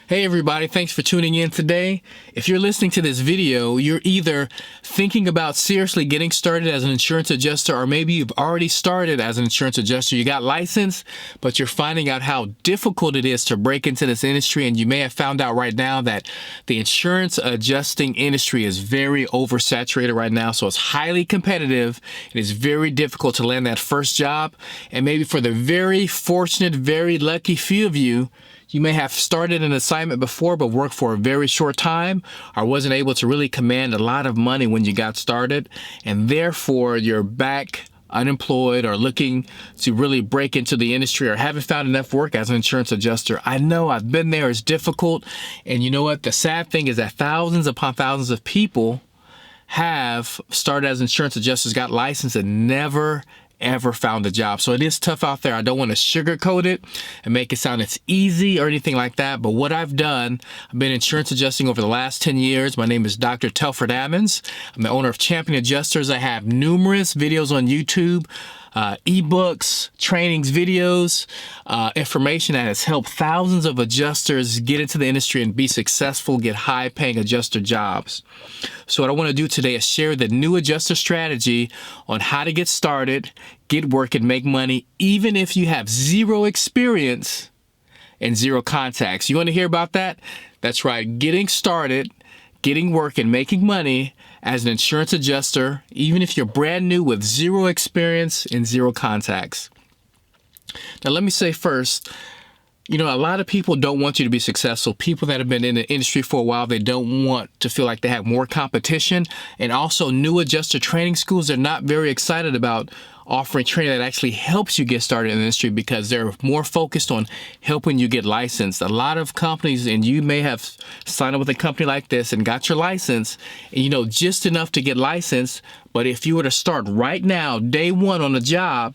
Hey everybody, thanks for tuning in today. If you're listening to this video, you're either thinking about seriously getting started as an insurance adjuster, or maybe you've already started as an insurance adjuster. You got licensed, but you're finding out how difficult it is to break into this industry, and you may have found out right now that the insurance adjusting industry is very oversaturated right now, so it's highly competitive. It is very difficult to land that first job, and maybe for the very fortunate, very lucky few of you, you may have started an assignment before but worked for a very short time, or wasn't able to really command a lot of money when you got started, and therefore you're back unemployed or looking to really break into the industry or haven't found enough work as an insurance adjuster. I know, I've been there. It's difficult. And you know what? The sad thing is that thousands upon thousands of people have started as insurance adjusters, got licensed, and never ever found a job. So it is tough out there. I don't want to sugarcoat it and make it sound it's easy or anything like that. But what I've done, I've been insurance adjusting over the last 10 years. My name is Dr. Telford Ammons. I'm the owner of Champion Adjusters. I have numerous videos on YouTube, ebooks, trainings, videos, information that has helped thousands of adjusters get into the industry and be successful, get high paying adjuster jobs. So what I want to do today is share the new adjuster strategy on how to get started, get work, and make money, even if you have zero experience and zero contacts. You want to hear about that? That's right. Getting started, getting work, and making money as an insurance adjuster, even if you're brand new with zero experience and zero contacts. Now, let me say first, you know, a lot of people don't want you to be successful. People that have been in the industry for a while, they don't want to feel like they have more competition. And also new adjuster training schools, they're not very excited about offering training that actually helps you get started in the industry because they're more focused on helping you get licensed. A lot of companies, and you may have signed up with a company like this and got your license, and you know, just enough to get licensed. But if you were to start right now, day one on a job,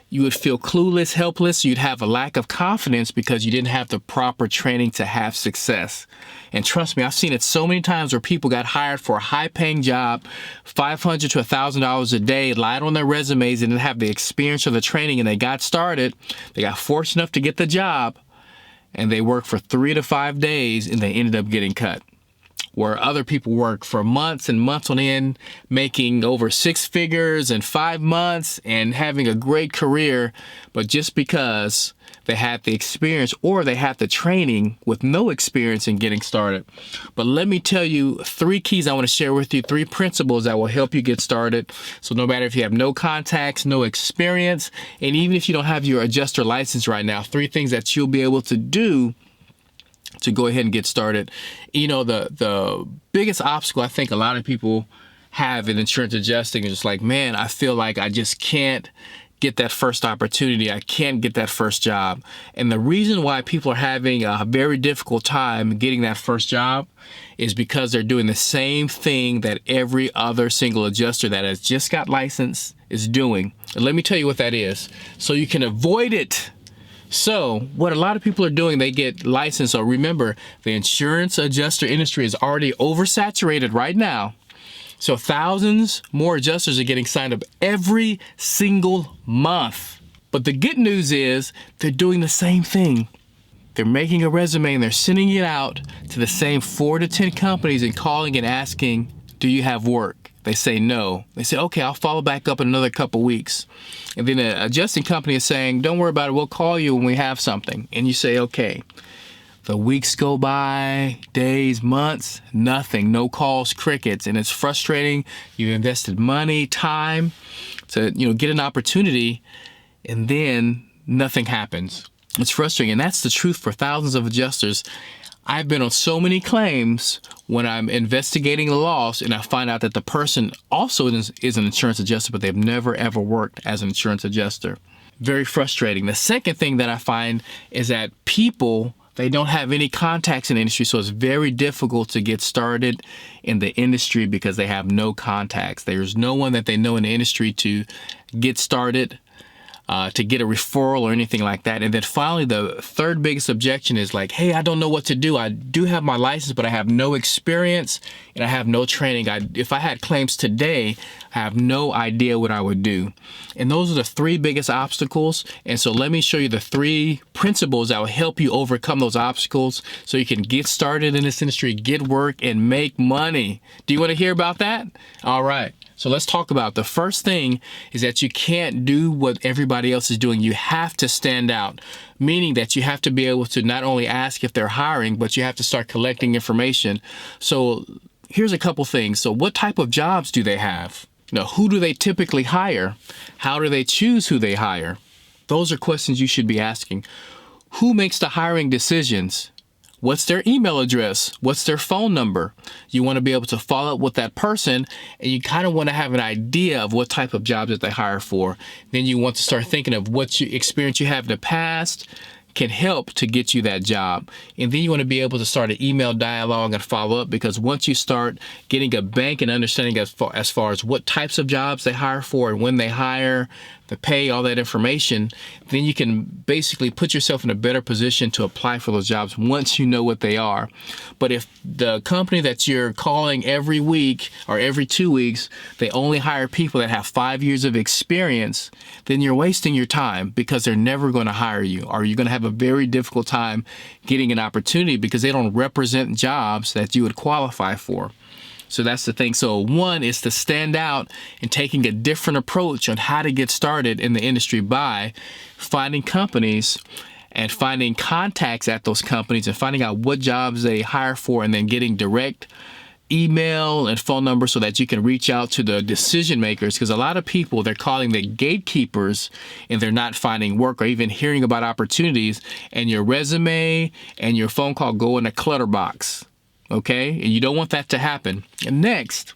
you would feel clueless, helpless. You'd have a lack of confidence because you didn't have the proper training to have success. And trust me, I've seen it so many times where people got hired for a high-paying job, $500 to $1,000 a day, lied on their resumes, and didn't have the experience or the training, and they got started. They got fortunate enough to get the job, and they worked for 3 to 5 days, and they ended up getting cut. Where other people work for months and months on end, making over 6 figures in 5 months and having a great career, but just because they had the experience or they had the training with no experience in getting started. But let me tell you 3 keys I want to share with you, 3 principles that will help you get started. So no matter if you have no contacts, no experience, and even if you don't have your adjuster license right now, 3 things that you'll be able to do to go ahead and get started. You know, the biggest obstacle I think a lot of people have in insurance adjusting is just like, man, I feel like I just can't get that first opportunity. I can't get that first job. And the reason why people are having a very difficult time getting that first job is because they're doing the same thing that every other single adjuster that has just got licensed is doing. And let me tell you what that is, so you can avoid it. So what a lot of people are doing, they get licensed. So remember, the insurance adjuster industry is already oversaturated right now. So thousands more adjusters are getting signed up every single month. But the good news is they're doing the same thing. They're making a resume and they're sending it out to the same 4 to 10 companies and calling and asking, do you have work? They say no. They say, okay, I'll follow back up in another couple weeks. And then an adjusting company is saying, don't worry about it, we'll call you when we have something. And you say, okay. The weeks go by, days, months, nothing, no calls, crickets, and it's frustrating. You've invested money, time to, get an opportunity, and then nothing happens. It's frustrating, and that's the truth for thousands of adjusters. I've been on so many claims when I'm investigating a loss and I find out that the person also is an insurance adjuster, but they've never ever worked as an insurance adjuster. Very frustrating. The second thing that I find is that people, they don't have any contacts in the industry, so it's very difficult to get started in the industry because they have no contacts. There's no one that they know in the industry to get started. to get a referral or anything like that. And then finally, the third biggest objection is like, hey, I don't know what to do. I do have my license, but I have no experience and I have no training. If I had claims today, I have no idea what I would do. And those are the three biggest obstacles. And so let me show you the three principles that will help you overcome those obstacles so you can get started in this industry, get work, and make money. Do you want to hear about that? All right. So let's talk about it. The first thing is that you can't do what everybody else is doing. You have to stand out, meaning that you have to be able to not only ask if they're hiring, but you have to start collecting information. So here's a couple things. So what type of jobs do they have? Now, who do they typically hire? How do they choose who they hire? Those are questions you should be asking. Who makes the hiring decisions? What's their email address? What's their phone number? You want to be able to follow up with that person, and you kind of want to have an idea of what type of jobs that they hire for. Then you want to start thinking of what experience you have in the past can help to get you that job. And then you want to be able to start an email dialogue and follow up, because once you start getting a bank and understanding as far as what types of jobs they hire for and when they hire, the pay, all that information, then you can basically put yourself in a better position to apply for those jobs once you know what they are. But if the company that you're calling every week or every 2 weeks, they only hire people that have 5 years of experience, then you're wasting your time, because they're never going to hire you, or you're going to have a very difficult time getting an opportunity because they don't represent jobs that you would qualify for. So that's the thing. So one is to stand out and taking a different approach on how to get started in the industry by finding companies and finding contacts at those companies and finding out what jobs they hire for, and then getting direct email and phone number so that you can reach out to the decision makers. Because a lot of people, they're calling the gatekeepers and they're not finding work or even hearing about opportunities, and your resume and your phone call go in a clutter box. Okay, and you don't want that to happen. And next,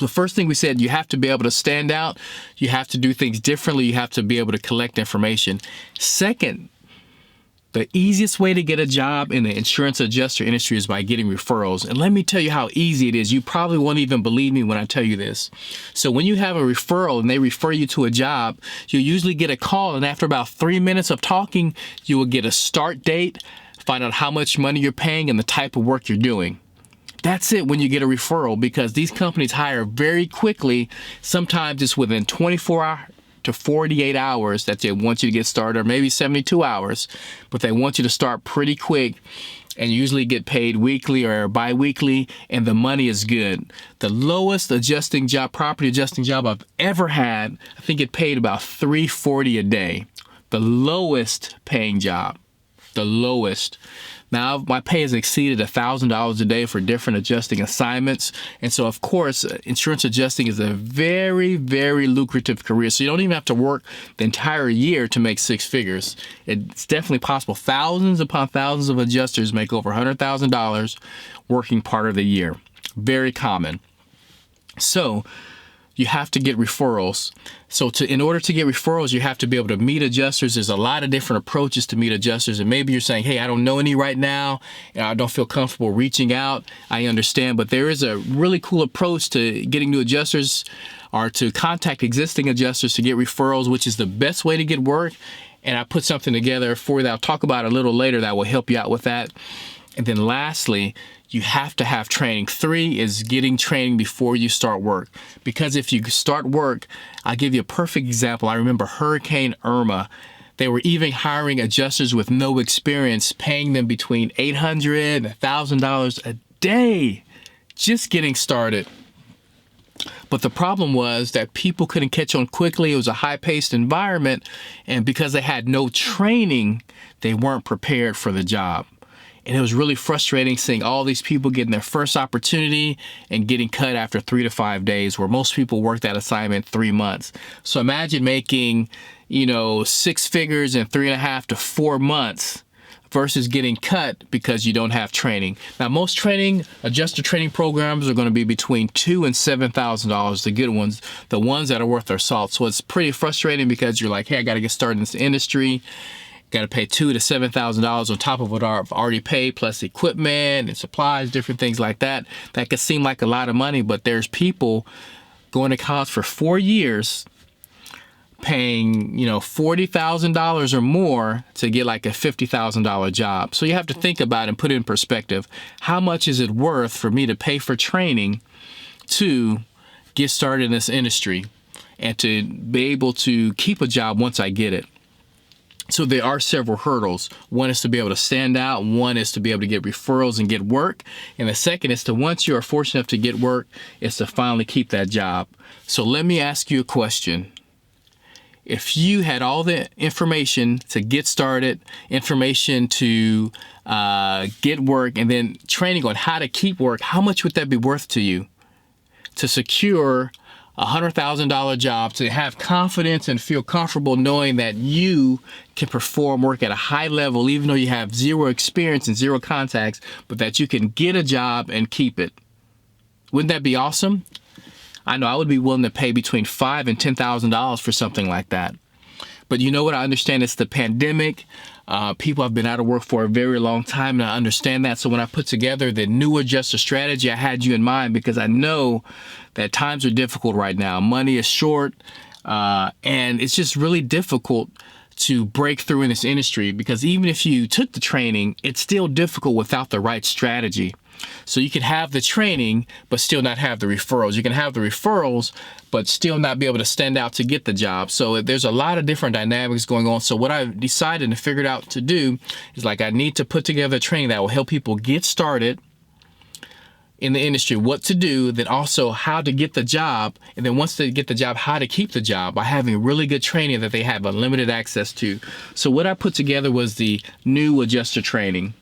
the first thing we said, you have to be able to stand out. You have to do things differently. You have to be able to collect information. Second, the easiest way to get a job in the insurance adjuster industry is by getting referrals. And let me tell you how easy it is. You probably won't even believe me when I tell you this. So when you have a referral and they refer you to a job, you usually get a call, and after about 3 minutes of talking, you will get a start date, find out how much money you're paying, and the type of work you're doing. That's it when you get a referral, because these companies hire very quickly. Sometimes it's within 24 hours to 48 hours that they want you to get started, or maybe 72 hours, but they want you to start pretty quick, and you usually get paid weekly or bi-weekly, and the money is good. The lowest property adjusting job I've ever had, I think it paid about $340 a day. The lowest paying job. The lowest. Now, my pay has exceeded $1,000 a day for different adjusting assignments. And so, of course, insurance adjusting is a very, very lucrative career. So you don't even have to work the entire year to make six figures. It's definitely possible. Thousands upon thousands of adjusters make over $100,000 working part of the year. Very common. So you have to get referrals. So in order to get referrals, you have to be able to meet adjusters. There's a lot of different approaches to meet adjusters. And maybe you're saying, hey, I don't know any right now, and I don't feel comfortable reaching out. I understand. But there is a really cool approach to getting new adjusters, or to contact existing adjusters to get referrals, which is the best way to get work. And I put something together for you that I'll talk about a little later that will help you out with that. And then lastly, you have to have training. 3 is getting training before you start work. Because if you start work, I'll give you a perfect example. I remember Hurricane Irma. They were even hiring adjusters with no experience, paying them between $800 and $1,000 a day, just getting started. But the problem was that people couldn't catch on quickly. It was a high-paced environment, and because they had no training, they weren't prepared for the job. And it was really frustrating seeing all these people getting their first opportunity and getting cut after 3 to 5 days, where most people work that assignment 3 months. So imagine making, 6 figures in 3.5 to 4 months versus getting cut because you don't have training. Now, most adjuster training programs are going to be between $2,000 and $7,000, the good ones, the ones that are worth their salt. So it's pretty frustrating because you're like, hey, I got to get started in this industry. Got to pay $2,000 to $7,000 on top of what I've already paid, plus equipment and supplies, different things like that. That could seem like a lot of money, but there's people going to college for 4 years, paying, $40,000 or more to get like a $50,000 job. So you have to think about and put it in perspective. How much is it worth for me to pay for training to get started in this industry and to be able to keep a job once I get it? So there are several hurdles. One is to be able to stand out. One is to be able to get referrals and get work. And the second is to, once you are fortunate enough to get work, is to finally keep that job. So let me ask you a question. If you had all the information to get started, information to get work, and then training on how to keep work, how much would that be worth to you? To secure a $100,000 job, to have confidence and feel comfortable knowing that you can perform work at a high level, even though you have zero experience and zero contacts, but that you can get a job and keep it. Wouldn't that be awesome? I know I would be willing to pay between $5,000 and $10,000 for something like that. But you know what? I understand it's the pandemic. People have been out of work for a very long time, and I understand that. So when I put together the new adjuster strategy, I had you in mind because I know that times are difficult right now. Money is short, and it's just really difficult to break through in this industry because even if you took the training, it's still difficult without the right strategy. So you can have the training, but still not have the referrals. You can have the referrals, but still not be able to stand out to get the job. So there's a lot of different dynamics going on. So what I've decided and figured out to do is I need to put together a training that will help people get started in the industry, what to do, then also how to get the job, and then once they get the job, how to keep the job by having really good training that they have unlimited access to. So what I put together was the new adjuster training.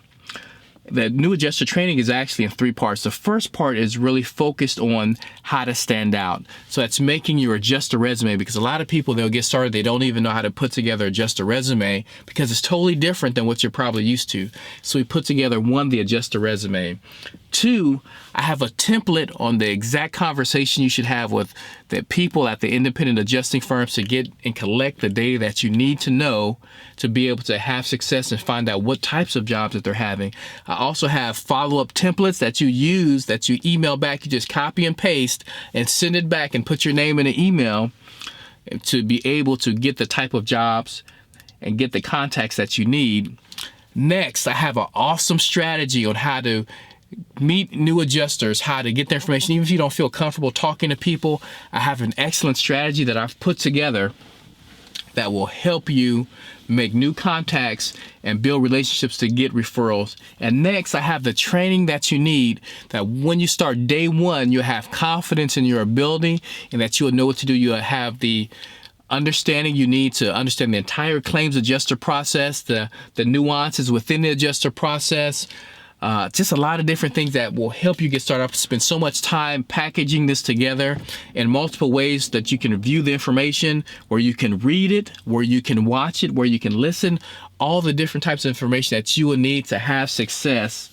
The new adjuster training is actually in 3 parts. The first part is really focused on how to stand out. So that's making your adjuster resume, because a lot of people, they'll get started, they don't even know how to put together adjuster resume because it's totally different than what you're probably used to. So we put together 1, the adjuster resume. 2, I have a template on the exact conversation you should have with the people at the independent adjusting firms to get and collect the data that you need to know to be able to have success and find out what types of jobs that they're having. I also have follow-up templates that you use, that you email back. You just copy and paste and send it back and put your name in an email to be able to get the type of jobs and get the contacts that you need. Next, I have an awesome strategy on how to meet new adjusters, how to get the information. Even if you don't feel comfortable talking to people, I have an excellent strategy that I've put together that will help you make new contacts and build relationships to get referrals. And next, I have the training that you need, that when you start day 1, you'll have confidence in your ability and that you'll know what to do. You'll have the understanding you need to understand the entire claims adjuster process, the nuances within the adjuster process, just a lot of different things that will help you get started. I've spent so much time packaging this together in multiple ways that you can view the information, where you can read it, where you can watch it, where you can listen, all the different types of information that you will need to have success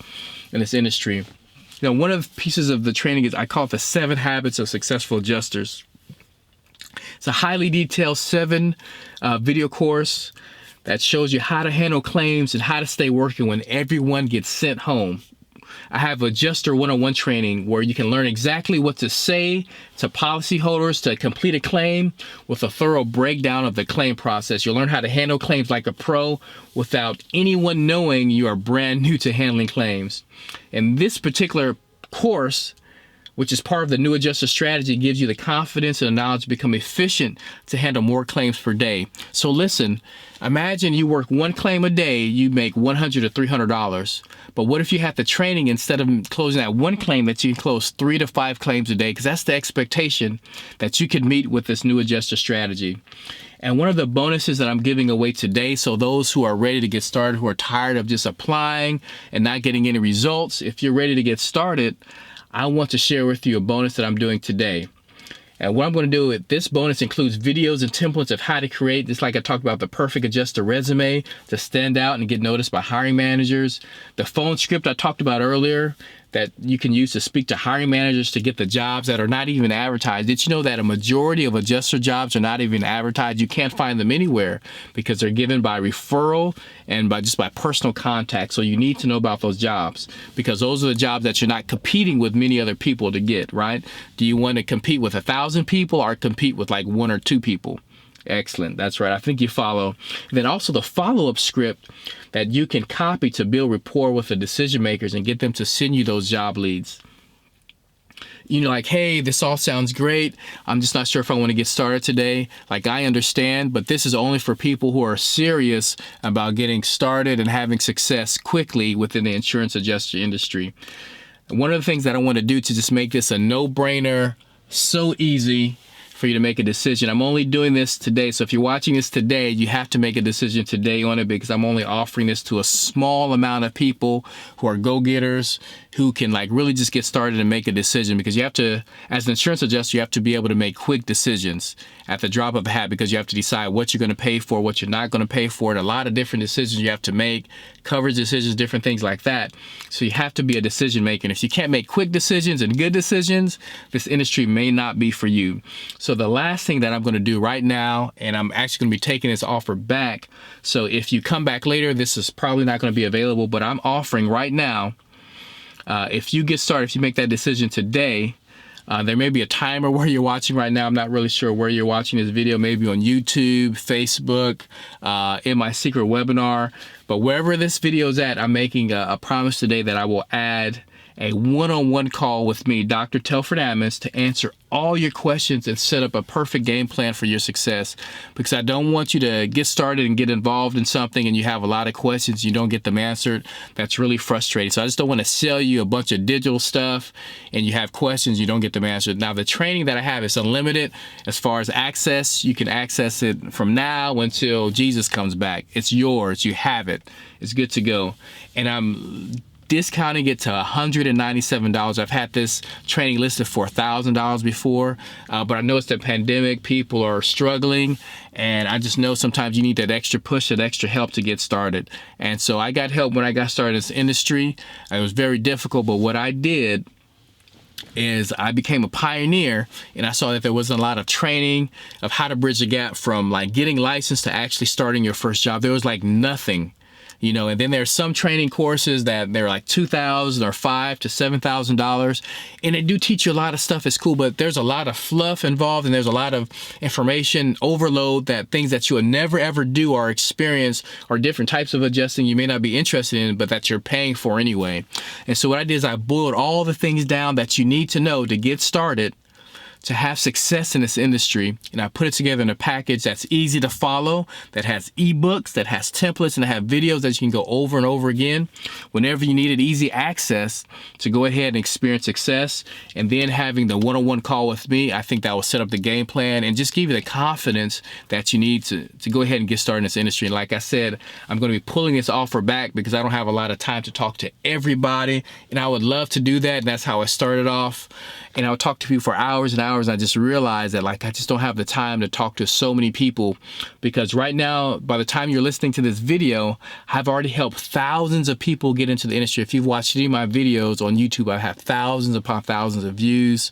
in this industry. One of the pieces of the training is, I call it the 7 habits of successful adjusters. It's a highly detailed 7 video course that shows you how to handle claims and how to stay working when everyone gets sent home. I have Adjuster 101 training where you can learn exactly what to say to policyholders to complete a claim with a thorough breakdown of the claim process. You'll learn how to handle claims like a pro without anyone knowing you are brand new to handling claims. And this particular course, which is part of the new adjuster strategy, gives you the confidence and the knowledge to become efficient to handle more claims per day. So listen, imagine you work 1 claim a day, you make $100 to $300. But what if you had the training, instead of closing that 1 claim, that you can close 3 to 5 claims a day? Because that's the expectation that you can meet with this new adjuster strategy. And one of the bonuses that I'm giving away today, so those who are ready to get started, who are tired of just applying and not getting any results, if you're ready to get started, I want to share with you a bonus that I'm doing today. And what I'm going to do with this bonus includes videos and templates of how to create, just like I talked about, the perfect adjuster resume to stand out and get noticed by hiring managers. The phone script I talked about earlier that you can use to speak to hiring managers to get the jobs that are not even advertised. Did you know that a majority of adjuster jobs are not even advertised? You can't find them anywhere because they're given by referral and by personal contact. So you need to know about those jobs, because those are the jobs that you're not competing with many other people to get, right? Do you want to compete with 1,000 people or compete with like 1 or 2 people? Excellent. That's right. I think you follow. And then also the follow-up script that you can copy to build rapport with the decision makers and get them to send you those job leads. You know, like, hey, this all sounds great. I'm just not sure if I want to get started today. Like, I understand, but this is only for people who are serious about getting started and having success quickly within the insurance adjuster industry. One of the things that I want to do to just make this a no-brainer, so easy for you to make a decision. I'm only doing this today. So if you're watching this today, you have to make a decision today on it, because I'm only offering this to a small amount of people who are go-getters, who can like really just get started and make a decision. Because you have to, as an insurance adjuster, you have to be able to make quick decisions at the drop of a hat, because you have to decide what you're going to pay for, what you're not going to pay for, and a lot of different decisions you have to make, coverage decisions, different things like that. So you have to be a decision maker. And if you can't make quick decisions and good decisions, this industry may not be for you. So the last thing that I'm going to do right now, and I'm actually going to be taking this offer back. So if you come back later, this is probably not going to be available, but I'm offering right now, if you get started, if you make that decision today, there may be a timer where you're watching right now. I'm not really sure where you're watching this video, maybe on YouTube, Facebook, in my secret webinar. But wherever this video is at, I'm making a promise today that I will add a one-on-one call with me, Dr. Telford Ammons, to answer all your questions and set up a perfect game plan for your success. Because I don't want you to get started and get involved in something and you have a lot of questions, you don't get them answered. That's really frustrating. So I just don't want to sell you a bunch of digital stuff and you have questions, you don't get them answered. Now the training that I have is unlimited as far as access. You can access it from now until Jesus comes back. It's yours, you have it. It's good to go. And I'm discounting it to $197. I've had this training listed for $1,000 before, but I know it's the pandemic, people are struggling, and I just know sometimes you need that extra push, that extra help to get started. And so I got help when I got started in this industry. It was very difficult, but what I did is I became a pioneer, and I saw that there wasn't a lot of training of how to bridge the gap from like getting licensed to actually starting your first job. There was like nothing. You know, and then there's some training courses that they're like $2,000 or $5,000 to $7,000, and they do teach you a lot of stuff. It's cool, but there's a lot of fluff involved, and there's a lot of information overload, that things that you would never ever do or experience, or different types of adjusting you may not be interested in, but that you're paying for anyway. And so what I did is I boiled all the things down that you need to know to get started, to have success in this industry, and I put it together in a package that's easy to follow, that has ebooks, that has templates, and that have videos that you can go over and over again whenever you needed easy access to go ahead and experience success. And then having the one-on-one call with me, I think that will set up the game plan and just give you the confidence that you need to go ahead and get started in this industry. And like I said, I'm going to be pulling this offer back because I don't have a lot of time to talk to everybody, and I would love to do that. And that's how I started off. And I would talk to people for hours and hours. And I just realized that like I just don't have the time to talk to so many people, because right now, by the time you're listening to this video, I've already helped thousands of people get into the industry. If you've watched any of my videos on YouTube, I have thousands upon thousands of views.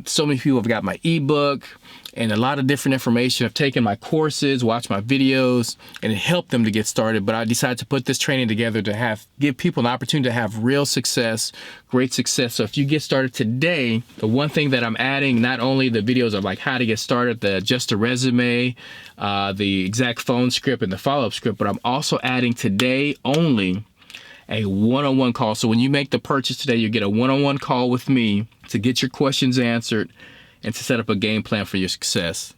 So many people have got my ebook and a lot of different information. Have taken my courses, watched my videos, and it helped them to get started. But I decided to put this training together to give people an opportunity to have real success, great success. So if you get started today, the one thing that I'm adding, not only the videos of like how to get started, just a resume, the exact phone script and the follow-up script, but I'm also adding today only a one-on-one call. So when you make the purchase today, you get a one-on-one call with me to get your questions answered and to set up a game plan for your success.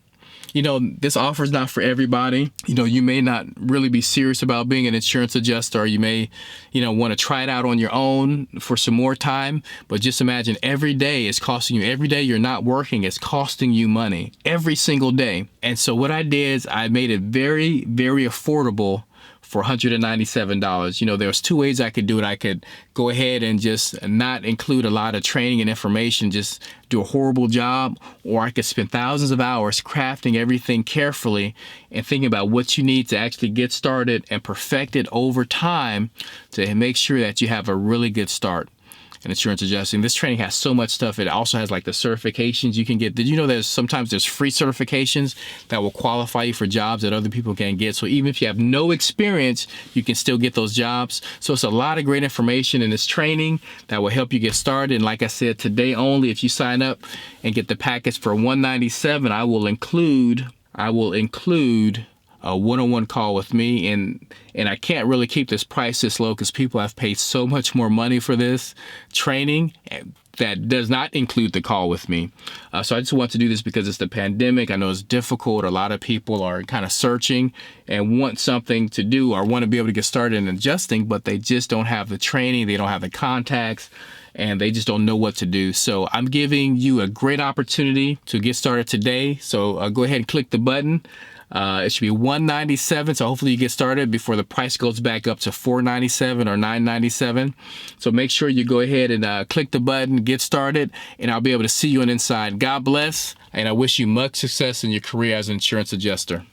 You know, this offer is not for everybody. You know, you may not really be serious about being an insurance adjuster, or you may, want to try it out on your own for some more time. But just imagine every day is costing you, every day you're not working, it's costing you money every single day. And so what I did is I made it very, very affordable for $197. There's two ways I could do it. I could go ahead and just not include a lot of training and information, just do a horrible job, or I could spend thousands of hours crafting everything carefully and thinking about what you need to actually get started and perfect it over time to make sure that you have a really good start in insurance adjusting. This training has so much stuff. It also has like the certifications you can get. Did you know there's free certifications that will qualify you for jobs that other people can't get? So even if you have no experience, you can still get those jobs. So it's a lot of great information in this training that will help you get started. And like I said, today only, if you sign up and get the package for $197, I will include I will include a one-on-one call with me, and I can't really keep this price this low because people have paid so much more money for this training that does not include the call with me. So I just want to do this because it's the pandemic. I know it's difficult. A lot of people are kind of searching and want something to do or want to be able to get started in adjusting, but they just don't have the training, they don't have the contacts, and they just don't know what to do. So I'm giving you a great opportunity to get started today. So go ahead and click the button. It should be $197, so hopefully you get started before the price goes back up to $497 or $997. So make sure you go ahead and click the button, get started, and I'll be able to see you on inside. God bless, and I wish you much success in your career as an insurance adjuster.